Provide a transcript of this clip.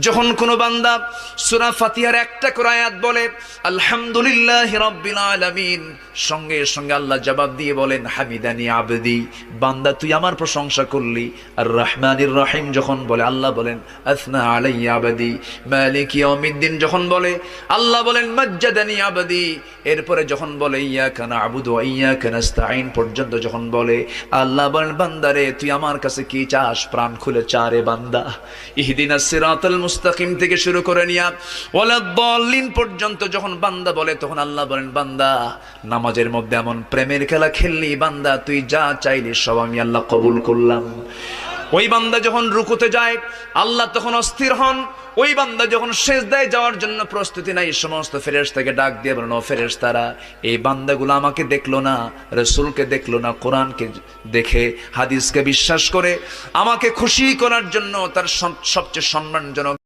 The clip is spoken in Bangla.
যখন কোনো বান্দা সূরা ফাতিহার একটা করে আয়াত বলে আলহামদুলিল্লাহি রাব্বিল আলামিন, সঙ্গে সঙ্গে আল্লাহ জবাব দিয়ে বলেন হামিদানি আবদি, বান্দা তুই আমার প্রশংসা করলি। আর রহমানির রহিম যখন বলে আল্লাহ বলেন আসনা আলাইয়া আবদি। মালিক ইয়াউমিদ্দিন যখন বলে আল্লাহ বলেন মাজ্জাদানি আবদি। এরপরে যখন বলে ইয়াকা না'বুদু ওয়া ইয়াকা নাস্তাঈন পর্যন্ত যখন বলে আল্লাহ বলেন বান্দারে তুই আমার কাছে কি চাস, প্রাণ খুলে চারে বান্দা। ইহদিনাস সিরাতাল মুস্তাকিম থেকে শুরু করে নিয়া ওয়ালাদ-দাল্লিন পর্যন্ত যখন বান্দা বলে তখন আল্লাহ বলেন বান্দা নামাজের মধ্যে এমন প্রেমের খেলা খেললি বান্দা, তুই যা চাইলি সব আমি আল্লাহ কবুল করলাম। ওই বান্দা যখন রুকুতে যায় আল্লাহ তখন অস্থির হন। ওই বান্দা যখন সিজদায় যাওয়ার জন্য প্রস্তুতি নাই, সমস্ত ফেরেশতাকে ডাক দিয়ে বলেন ও ফেরেশতারা, এই বান্দাগুলো আমাকে দেখলো না, রাসূলকে দেখলো না, কোরআনকে দেখে হাদিসকে বিশ্বাস করে আমাকে খুশি করার জন্য তার সবচেয়ে সম্মানজনক